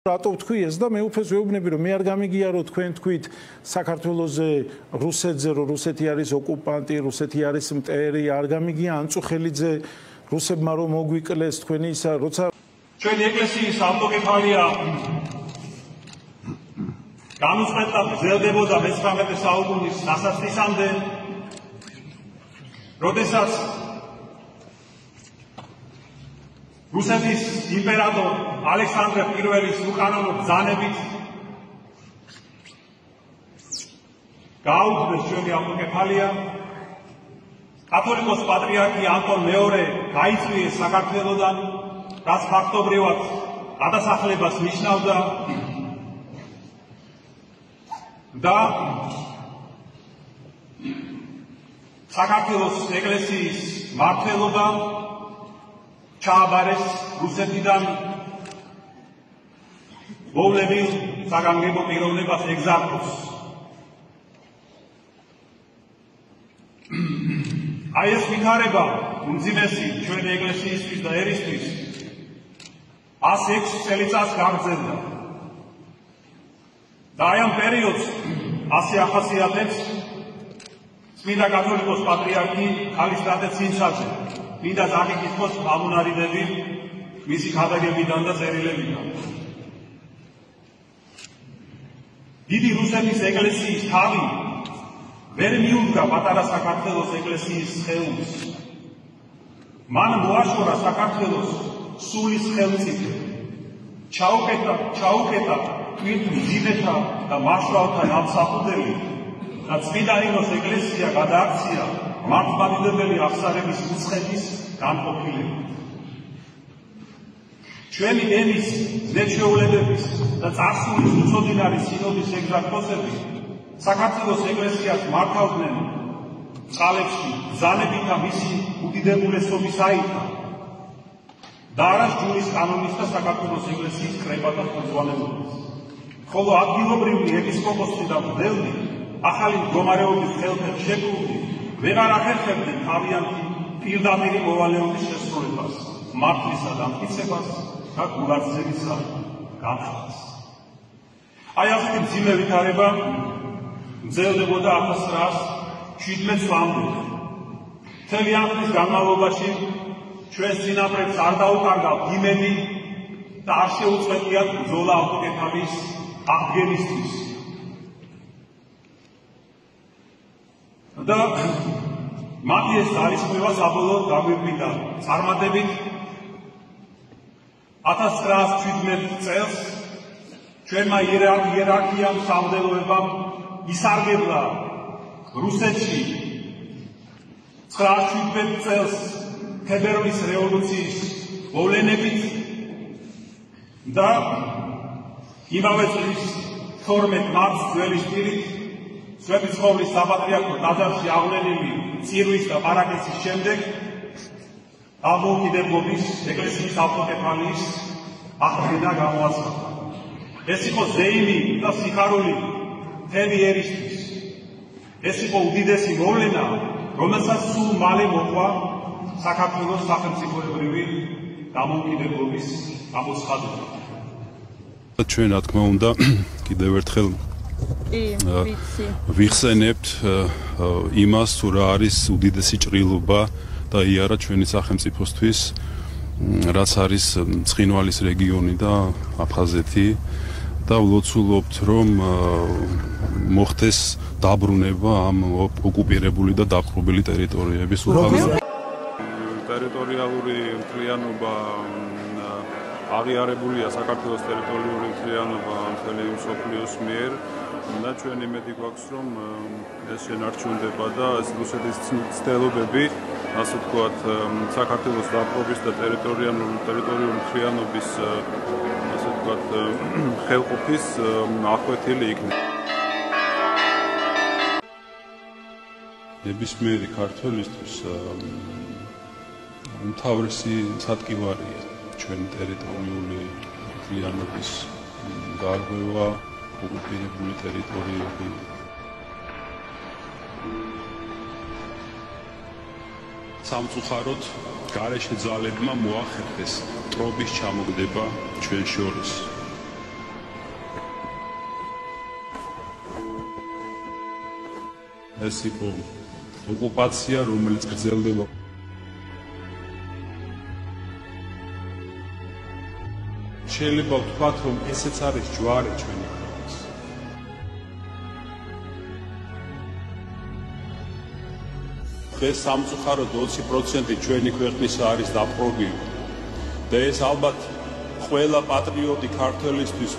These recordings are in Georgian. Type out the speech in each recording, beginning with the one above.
რატო ვთქვი ეს და მე უფეს ვეუბნები რომ მე არ გამიგია რომ თქვენ თქვით საქართველოზე რუსეთზე რომ რუსეთი არის ოკუპანტი, რუსეთი არის მტერი, არ გამიგია ანწუხელიძე რუსებმა რომ მოგვიკლეს თქვენი ისა როცა ჩვენი ეკლესიის ავტოკეფალია განუწყვეტად გრძელდებოდა მე-19 საუკუნის დასაწყისამდე, როდესაც რუსეთის იმპერატორ ალექსანდრე პირველის უკანონო ბრძანებით გააუქმეს ჩვენი ავტოკეფალია, კათოლიკოს პატრიარქი ანტონ მეორე გაიწვიეს საქართველოდან, რაც ფაქტობრივად გადასახლებას ნიშნავდა და საქართველოს ეკლესიის მმართველობა ჩააბარეს რუსეთიდან მოვლენილ საგანგებო პიროვნებას ეგზარქოს. აი ეს ვითარება უმძიმესი ჩვენი ეკლესიისთვის და ერისთვის 106 წელიწადს გაგრძელდა. და აი ამ პერიოდს ასე ახასიათებს წმინდა კათოლიკოს პატრიარქი ქალისტრატე ცინცაძე, მინდა დაგიკითხოს ამონარიდები მისი ქადაგებიდან და წერილებიდან. დიდი რუსეთის ეკლესიის თავი ვერ მიუდგა პატარა საქართველოს ეკლესიის სხეულს. მან მოაშორა საქართველოს სულის ხელმწიფე, ჩაუკეტა მძიმეთა და მარშვალთა ნავსაყუდელი და წმინდა ნინოს ეკლესია გადააქცია მართლმადიდებელი აღსარების უცხეთის განყოფილებით. ჩვენი ენის ზნეჩვეულებების და წარსულის უცოდინარი სინოდის ეგზარქოსები საქართველოს ეკლესიას მართავდნენ წყალებში ბრძანებითა მისი უდიდებულესობის აირთა და არასჯურის კანონის და საქართველოს ეკლესიის კრებათა ხელმძღვანელობას. ხოლო ადგილობრივი ეპისკოპოსი და მღვდელნი ახალი მდგომარეობის ხელფეხ შეკრული ვეღარ ახერხებდნენ თავიანთი პირდაპირი მოვალეობის შესრულებას, მართლისა და მტკიცებას და გულარძებისა განხილვას. აი ასეთი მძიმე ვითარება გრძელდებოდა 1917 წლამდე. მთელი ამ ხნის განმავლობაში ჩვენს წინაპრებს არ დაუკარგავთ იმედი და არ შეუწყვეტიათ ბრძოლა ავტოკეფალიის აღდგენისთვის. და მათი ეს ძალისხმევა საბოლოოდ გაგვიკვირდა წარმატებით 1917 წელს ჩვენმა იერარქიამ სამღვდელოებამ ისარგებლა რუსეთში 1917 წელს თებერვლის რევოლუციის მოვლენებით და იმავე წლის 12 მარტს ძველი შტირით სვეტიცხოვლის საპატრიარქო ტაძარში აღვლენილი წირვის და პარაკლისის შემდეგ დამოუკიდებლობის ეკლესიის ავტოკეფალიის აღდგენა გამოაცხადა. ეს იყო ზეიმი და სიხარული მთელი ერისთვის. ეს იყო უდიდესი მოვლენა, რომელსაც სულ მალე მოყვა საქართველოს სახელმწიფოებრივი დამოუკიდებლობის გამოცხადება. ჩვენ რა თქმა უნდა კიდევ ერთხელ ვიხსენებთ იმას, თუ რა არის უდიდესი ჭრილობა და იარა ჩვენი სახელმწიფოსთვის, რაც არის ცხინვალის რეგიონი და აფხაზეთი და ვლოცულობთ, რომ მოხდეს დაბრუნება ამ ოკუპირებული და დაპყრობილი ტერიტორიების უთავისუფლებლად. ტერიტორიალური მთლიანობა აღიარებულია საქართველოს ტერიტორიული მთლიანობა მთელი მსოფლიოს მიერ და ჩვენ იმედი გვაქვს, რომ ეს შენარჩუნდება და ეს რუსეთის ცდილობები, ასე ვთქვათ, საქართველოს დაპყრობის და ტერიტორიული მთლიანობის, ასე ვთქვათ, ხელყოფის აკვეთილი იქნება. ნებისმიერი ქართველისთვის უმთავრესი სატკივარია ჩვენი ტერიტორიული მთლიანობის გარღვევა, ოკუპირებული ტერიტორიები. სამწუხაროდ გარეშე ძალებმა მოახერხეს ტრობის ჩამოგდება ჩვენ შორის. ეს იყო ოკუპაცია, რომელიც გრძელდება შეიძლება ვთქვათ, რომ ესეც არის ჯვარი ჩვენი ქვეყნის. დღეს სამწუხაროდ 20% ჩვენი ქვეყნისა არის დაპყრობილი და ეს ალბათ ყველა პატრიოტი ქართველისთვის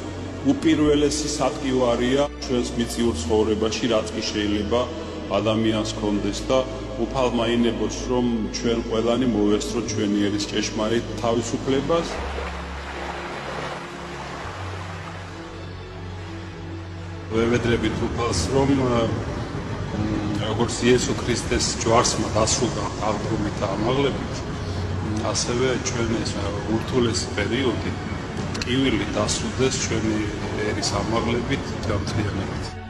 უპირველესი სატკივარია ჩვენს მიწიურ ცხოვრებაში, რაც კი შეიძლება ადამიანს ჰქონდეს და უფალმაინებოს, რომ ჩვენ ყველანი მოვესწროთ ჩვენი ერის ჭეშმარიტ თავისუფლებას. ვევედრებით უფალს, რომ როგორც იესო ქრისტეს ჯვარსმა დასრულდა აღდგომით და ამაღლებით, ასევე ჩვენ ეს ურთულესი პერიოდი ტკივილი დასრულდეს ჩვენი ერის ამაღლებით და მთლიანობით.